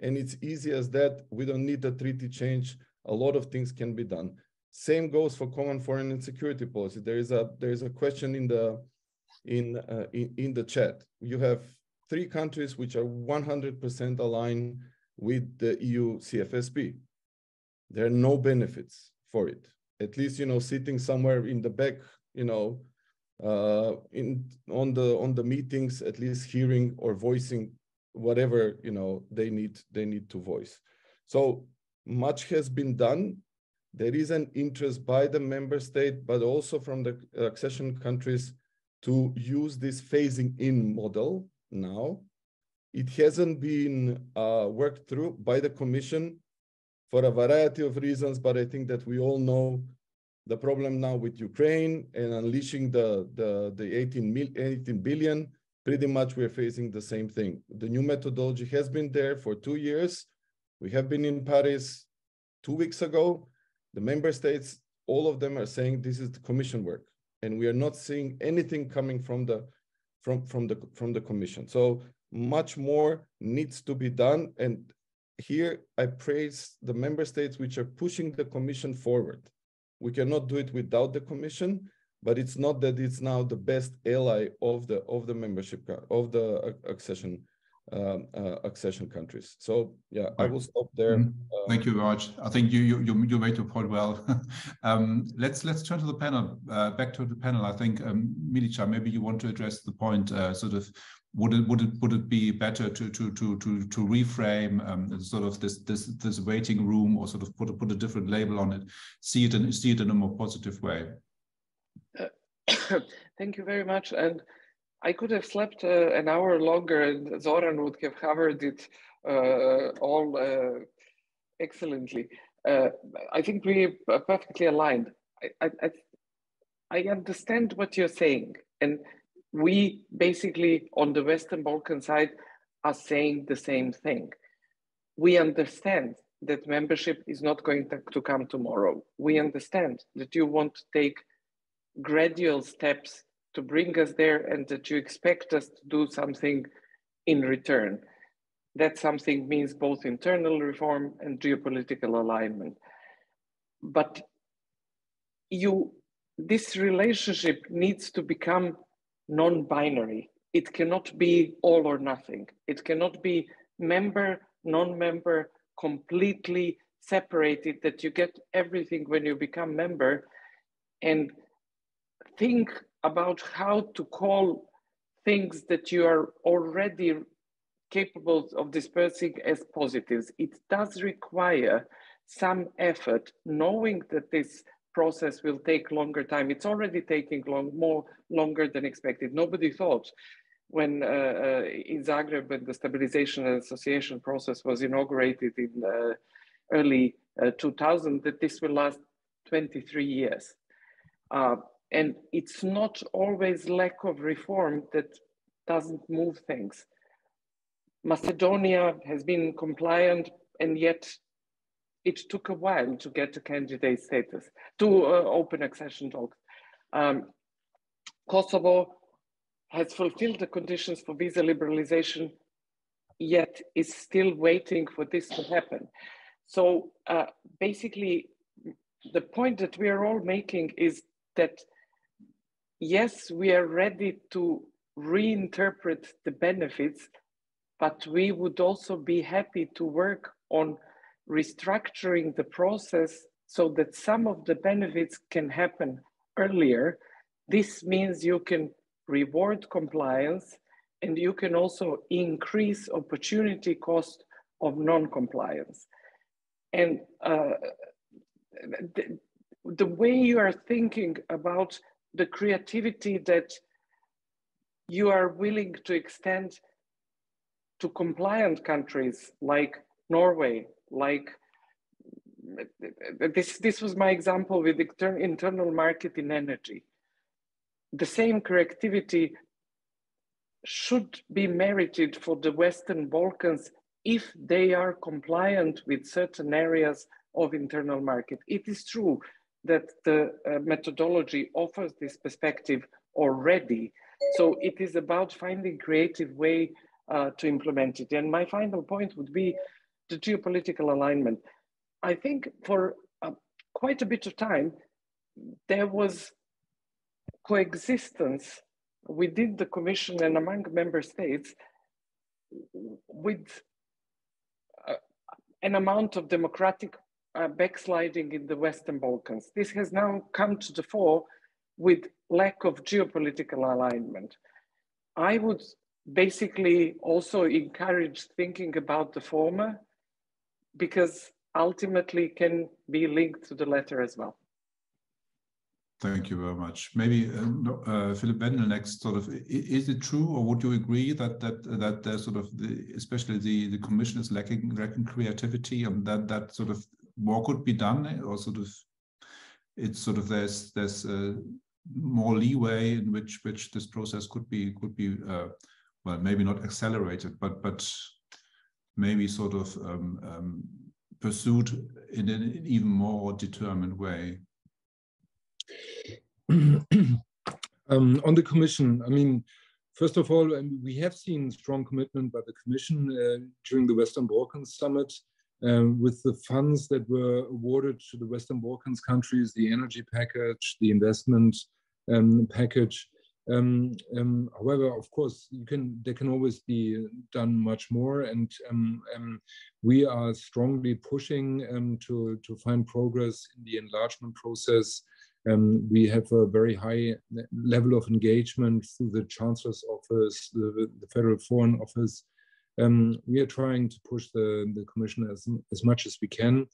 And it's easy as that. We don't need a treaty change. A lot of things can be done. Same goes for common foreign and security policy. There is a question in the chat. You have 3 countries which are 100% aligned with the EU CFSP. There are no benefits for it. At least, sitting somewhere in the back, on the meetings, at least hearing or voicing whatever they need to voice. So much has been done. There is an interest by the member state, but also from the accession countries to use this phasing in model now. It hasn't been worked through by the Commission for a variety of reasons, but I think that we all know the problem now with Ukraine and unleashing the 18 billion. Pretty much we're facing the same thing. The new methodology has been there for 2 years. We have been in Paris 2 weeks ago. The member states, all of them are saying this is the Commission work, and we are not seeing anything coming from the Commission. So much more needs to be done. And here I praise the member states which are pushing the Commission forward. We cannot do it without the Commission, but it's not that it's now the best ally of the membership, of the accession accession countries. So yeah, I will stop there.
Thank you very much. I think you made your point well. Let's turn to the panel. Back to the panel. I think Milica, maybe you want to address the point. Sort of, would it be better to reframe sort of this waiting room, or sort of put a different label on it, see it in a more positive way?
Thank you very much. And I could have slept an hour longer, and Zoran would have covered it all excellently. I think we are perfectly aligned. I understand what you're saying, and we basically on the Western Balkan side are saying the same thing. We understand that membership is not going to come tomorrow. We understand that you want to take gradual steps to bring us there, and that you expect us to do something in return. That something means both internal reform and geopolitical alignment. But this relationship needs to become non-binary. It cannot be all or nothing. It cannot be member, non-member, completely separated, that you get everything when you become member, and think about how to call things that you are already capable of dispersing as positives. It does require some effort, knowing that this process will take longer time. It's already taking longer than expected. Nobody thought when in Zagreb, when the stabilization and association process was inaugurated in early 2000, that this will last 23 years. And it's not always lack of reform that doesn't move things. Macedonia has been compliant, and yet it took a while to get a candidate status, to open accession talks. Kosovo has fulfilled the conditions for visa liberalization, yet is still waiting for this to happen. So basically, the point that we are all making is that, yes, we are ready to reinterpret the benefits, but we would also be happy to work on restructuring the process so that some of the benefits can happen earlier. This means you can reward compliance, and you can also increase opportunity cost of non-compliance. And the way you are thinking about the creativity that you are willing to extend to compliant countries like Norway, like this was my example with the internal market in energy. The same creativity should be merited for the Western Balkans if they are compliant with certain areas of internal market. It is true that the methodology offers this perspective already. So it is about finding creative way to implement it. And my final point would be the geopolitical alignment. I think for quite a bit of time, there was coexistence within the Commission and among member states with an amount of democratic backsliding in the Western Balkans. This has now come to the fore with lack of geopolitical alignment. I would basically also encourage thinking about the former, because ultimately can be linked to the latter as well.
Thank you very much. Maybe Philipp Wendel next. Sort of, is it true, or would you agree that there's sort of especially the Commission is lacking creativity, and that sort of more could be done, or sort of it's sort of there's more leeway in which this process could be well, maybe not accelerated, but maybe sort of pursued in an even more determined way.
On the Commission, I mean, first of all, we have seen strong commitment by the Commission during the Western Balkans Summit with the funds that were awarded to the Western Balkans countries, the energy package, the investment package. However, of course, there can always be done much more, and we are strongly pushing to find progress in the enlargement process. We have a very high level of engagement through the Chancellor's Office, the Federal Foreign Office. We are trying to push the Commission as much as we can.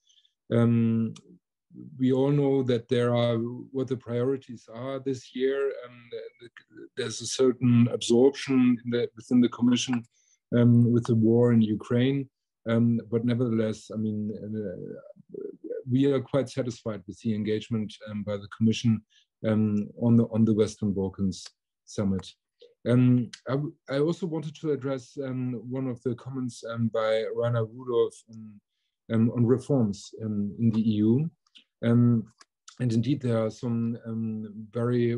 We all know that there are what the priorities are this year. There's a certain absorption within the Commission with the war in Ukraine. But nevertheless, I mean, we are quite satisfied with the engagement by the Commission on the Western Balkans Summit. I also wanted to address one of the comments by Rainer Rudolph on reforms in the EU. And indeed, there are some very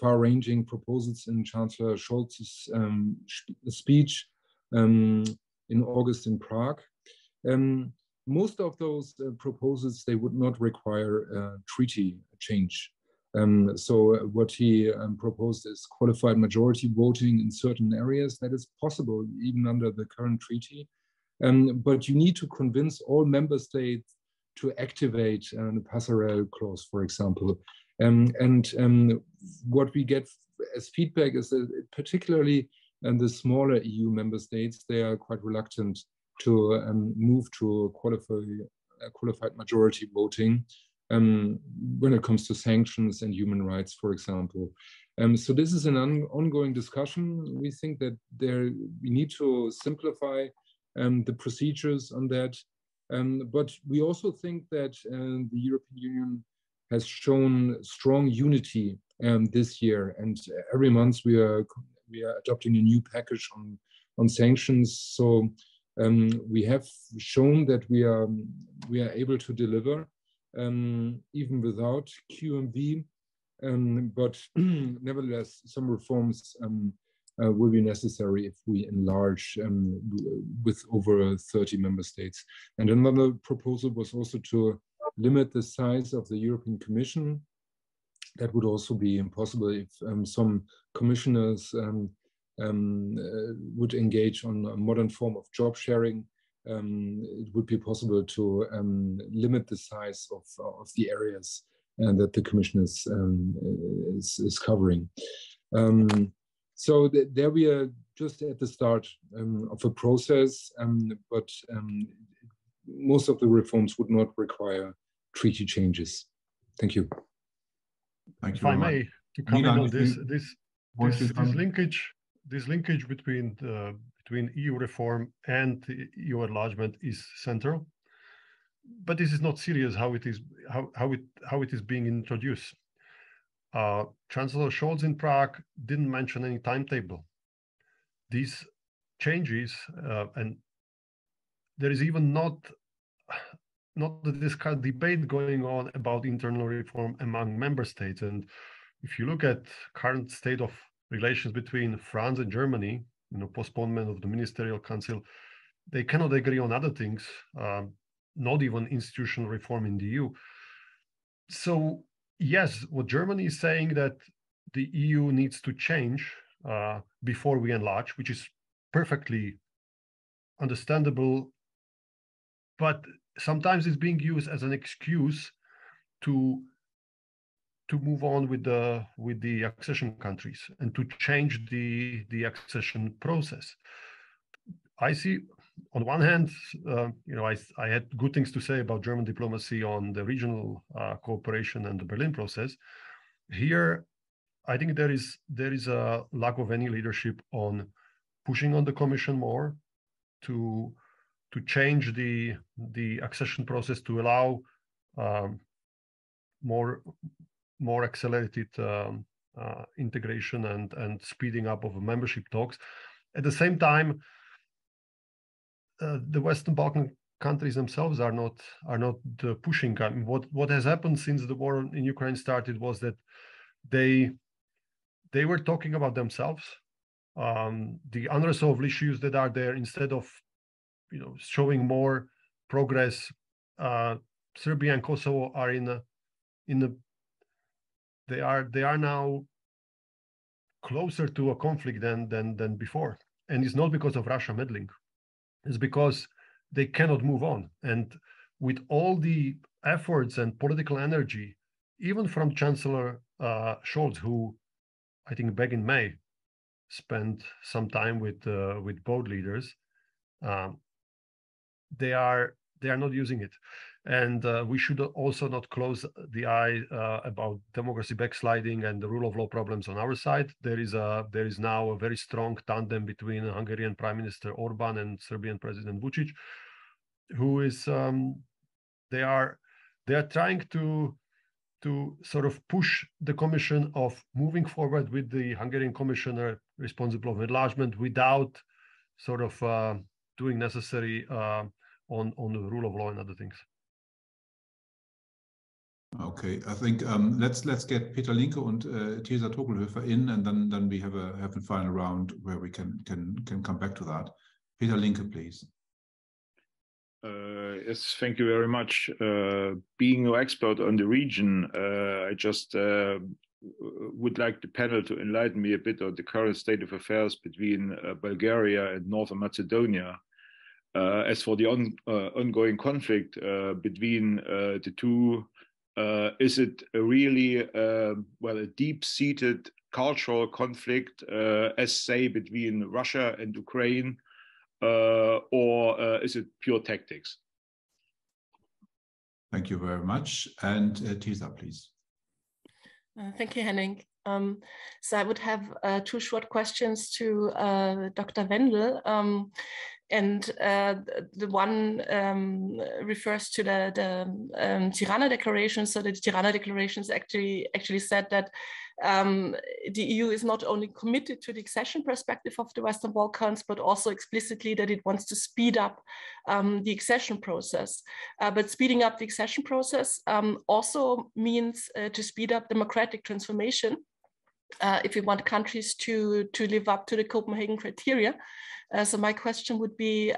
far-ranging proposals in Chancellor Scholz's speech in August in Prague. Most of those proposals, they would not require treaty change. So what he proposed is qualified majority voting in certain areas. That is possible even under the current treaty. But you need to convince all member states to activate the passerelle clause, for example. What we get as feedback is that particularly the smaller EU member states, they are quite reluctant to move to qualified majority voting when it comes to sanctions and human rights, for example. So this is an ongoing discussion. We think that we need to simplify the procedures on that. But we also think that the European Union has shown strong unity this year, and every month we are adopting a new package on sanctions. So we have shown that we are able to deliver even without QMV, but nevertheless some reforms will be necessary if we enlarge with over 30 member states. And another proposal was also to limit the size of the European Commission. That would also be impossible if some commissioners would engage on a modern form of job sharing. It would be possible to limit the size of the areas that the Commission is covering. So there we are just at the start of a process, but most of the reforms would not require treaty changes. Thank you.
Thank you.
If I may, to comment on this linkage between EU reform and EU enlargement is central, but this is not serious how it is being introduced. Chancellor Scholz in Prague didn't mention any timetable. These changes, and there is even not this kind of debate going on about internal reform among member states. And if you look at current state of relations between France and Germany, postponement of the Ministerial Council, they cannot agree on other things, not even institutional reform in the EU. So yes, what Germany is saying that the EU needs to change before we enlarge, which is perfectly understandable, but sometimes it's being used as an excuse to move on with the accession countries and to change the accession process. I see, on one hand, I had good things to say about German diplomacy on the regional cooperation and the Berlin process. Here, I think there is a lack of any leadership on pushing on the Commission more to change the accession process to allow more accelerated integration and speeding up of membership talks. At the same time, the Western Balkan countries themselves are not pushing. I mean, what has happened since the war in Ukraine started was that they were talking about themselves, the unresolved issues that are there, instead of showing more progress. Serbia and Kosovo are they are now closer to a conflict than before. And it's not because of Russia meddling. It's because they cannot move on. And with all the efforts and political energy, even from Chancellor Scholz, who I think back in May spent some time with both leaders, they are not using it. And we should also not close the eye about democracy backsliding and the rule of law problems on our side. There is now a very strong tandem between Hungarian Prime Minister Orban and Serbian President Vučić, who is they are trying to sort of push the Commission of moving forward with the Hungarian Commissioner responsible of enlargement without sort of doing necessary on the rule of law and other things.
Okay, I think let's get Peter Linke and Theresa Tokelhöfer in, and then we have a final round where we can come back to that. Peter Linke, please.
Yes, thank you very much. Being no expert on the region, I just would like the panel to enlighten me a bit on the current state of affairs between Bulgaria and Northern Macedonia. As for the ongoing conflict between the two, is it really a deep-seated cultural conflict, as say between Russia and Ukraine, or is it pure tactics?
Thank you very much. And Theresa, please.
Thank you, Henning. So I would have two short questions to Dr. Wendel. And the one refers to the Tirana Declaration. So the Tirana Declarations actually said that the EU is not only committed to the accession perspective of the Western Balkans, but also explicitly that it wants to speed up the accession process. But speeding up the accession process also means to speed up democratic transformation if we want countries to live up to the Copenhagen criteria. So my question would be,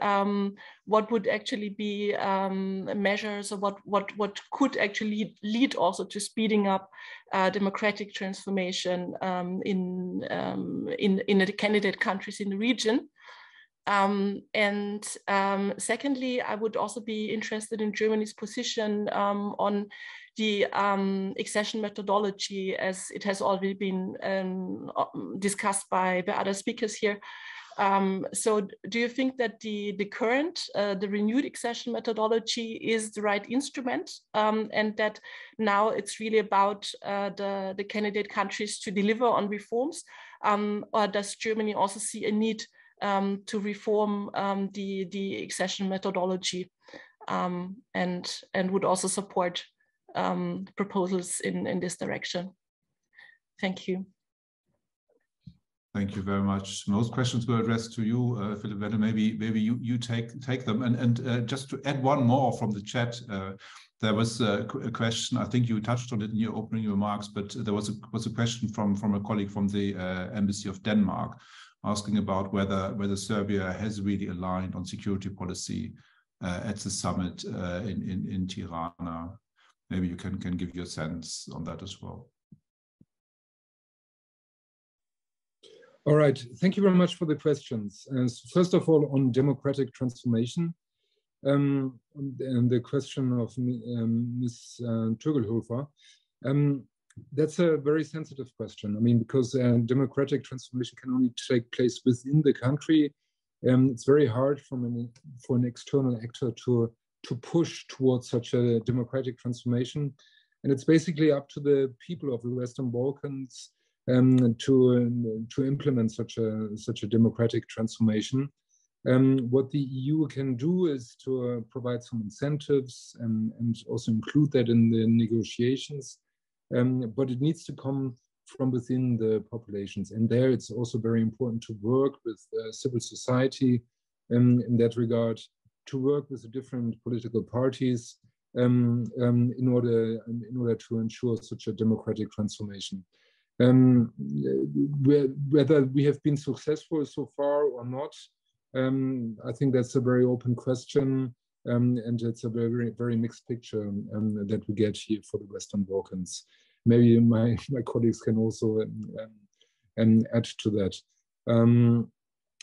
what would actually be measures, or what could actually lead also to speeding up democratic transformation in the candidate countries in the region? And secondly, I would also be interested in Germany's position on the accession methodology, as it has already been discussed by other speakers here. So do you think that the current, the renewed accession methodology is the right instrument, and that now it's really about the candidate countries to deliver on reforms, or does Germany also see a need to reform the accession methodology, and would also support proposals in this direction? Thank you.
Thank you very much. Most questions were addressed to you, Philipp Wendel. Maybe you take them. And just to add one more from the chat, there was a question. I think you touched on it in your opening remarks, but there was a question from a colleague from the Embassy of Denmark, asking about whether Serbia has really aligned on security policy at the summit in Tirana. Maybe you can give your sense on that as well.
All right, thank you very much for the questions. First of all, on democratic transformation, and the question of Ms. Tokelhöfer, that's a very sensitive question. I mean, because democratic transformation can only take place within the country. It's very hard for an external actor to push towards such a democratic transformation. And it's basically up to the people of the Western Balkans to implement such a democratic transformation. What the EU can do is to provide some incentives and also include that in the negotiations, but it needs to come from within the populations. And there it's also very important to work with civil society in that regard, to work with the different political parties in order to ensure such a democratic transformation. Whether we have been successful so far or not, I think that's a very open question, and it's a very, very mixed picture that we get here for the Western Balkans. Maybe my colleagues can also add to that.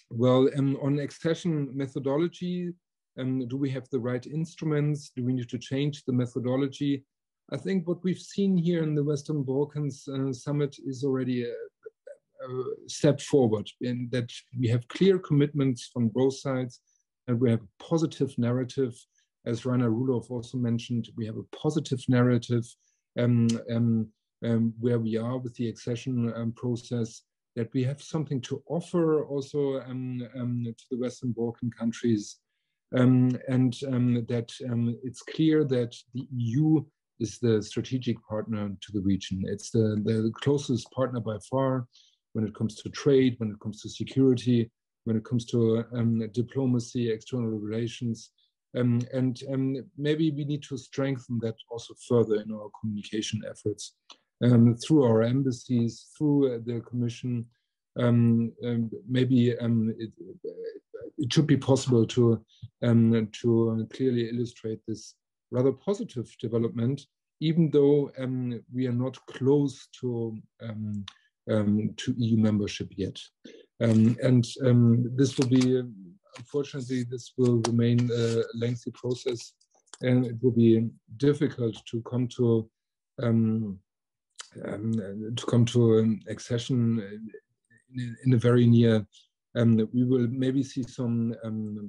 Well, on accession methodology, do we have the right instruments? Do we need to change the methodology? I think what we've seen here in the Western Balkans Summit is already a step forward, in that we have clear commitments from both sides, and we have a positive narrative. As Rainer Rudolph also mentioned, we have a positive narrative where we are with the accession process, that we have something to offer also to the Western Balkan countries, and that it's clear that the EU is the strategic partner to the region. It's the closest partner by far when it comes to trade, when it comes to security, when it comes to diplomacy, external relations. And maybe we need to strengthen that also further in our communication efforts through our embassies, through the Commission. Maybe it should be possible to clearly illustrate this rather positive development, even though we are not close to EU membership yet. This will be, unfortunately, this will remain a lengthy process, and it will be difficult to come to accession in a very near. We will maybe see some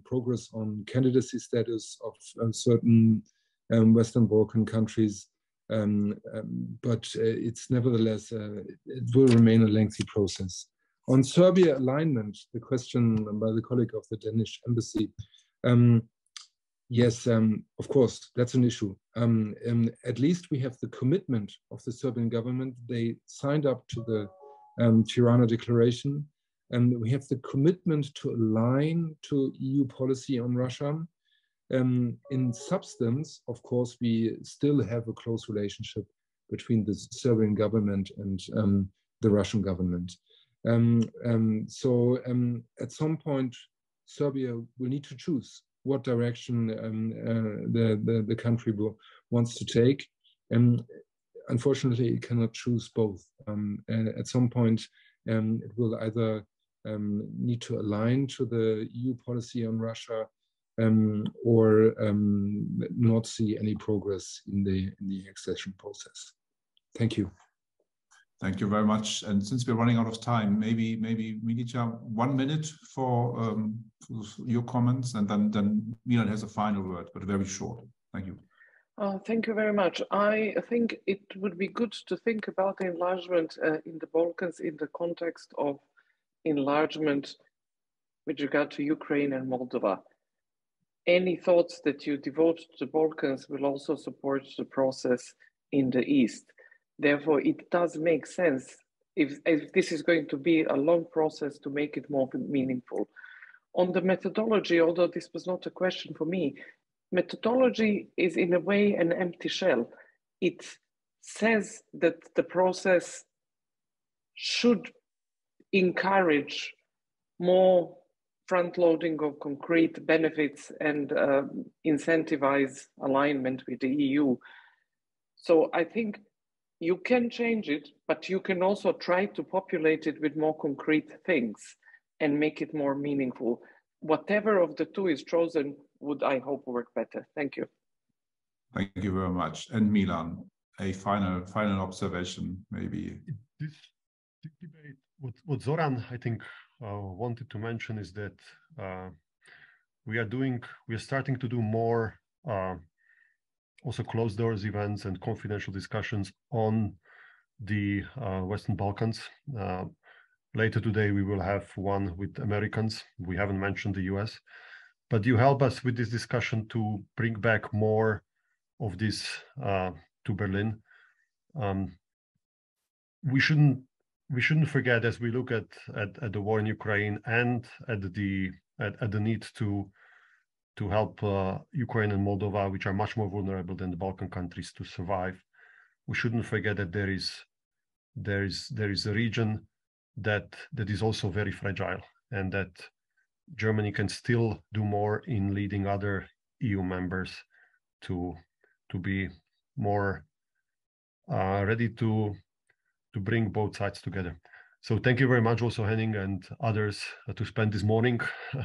progress on candidacy status of certain Western Balkan countries, but it's nevertheless, it will remain a lengthy process. On Serbia alignment, the question by the colleague of the Danish embassy, yes, of course, that's an issue. At least we have the commitment of the Serbian government. They signed up to the Tirana Declaration, and we have the commitment to align to EU policy on Russia. In substance, of course, we still have a close relationship between the Serbian government and the Russian government. So at some point, Serbia will need to choose what direction the country wants to take. Unfortunately, it cannot choose both. At some point, it will either need to align to the EU policy on Russia, or not see any progress in the accession process. Thank you.
Thank you very much. And since we're running out of time, maybe Milica, 1 minute for your comments, and then Milan has a final word, but very short. Thank you.
Thank you very much. I think it would be good to think about the enlargement in the Balkans in the context of enlargement with regard to Ukraine and Moldova. Any thoughts that you devote to the Balkans will also support the process in the East. Therefore, it does make sense, if this is going to be a long process, to make it more meaningful. On the methodology, although this was not a question for me, methodology is in a way an empty shell. It says that the process should encourage more front-loading of concrete benefits and incentivize alignment with the EU. So I think you can change it, but you can also try to populate it with more concrete things and make it more meaningful. Whatever of the two is chosen would, I hope, work better. Thank you.
Thank you very much. And Milan, a final observation, maybe.
This debate, what Zoran, I think, wanted to mention is that we are starting to do more also closed doors events and confidential discussions on the Western Balkans. Later today, we will have one with Americans. We haven't mentioned the US, but you help us with this discussion to bring back more of this to Berlin. We shouldn't forget, as we look at the war in Ukraine and at the need to help Ukraine and Moldova, which are much more vulnerable than the Balkan countries, to survive. We shouldn't forget that there is a region that is also very fragile, and that Germany can still do more in leading other EU members to be more ready to bring both sides together. So thank you very much also, Henning and others, to spend this morning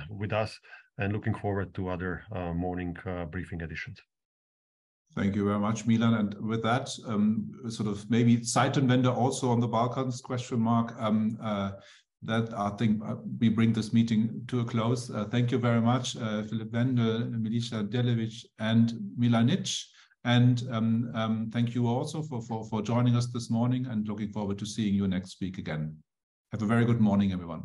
with us, and looking forward to other morning briefing editions.
Thank you very much, Milan. And with that, sort of maybe Zeitenwende also on the Balkans, question mark, that I think we bring this meeting to a close. Thank you very much, Philipp, Wendel, Milica, Delević, and Milanic. And thank you also for joining us this morning, and looking forward to seeing you next week again. Have a very good morning, everyone.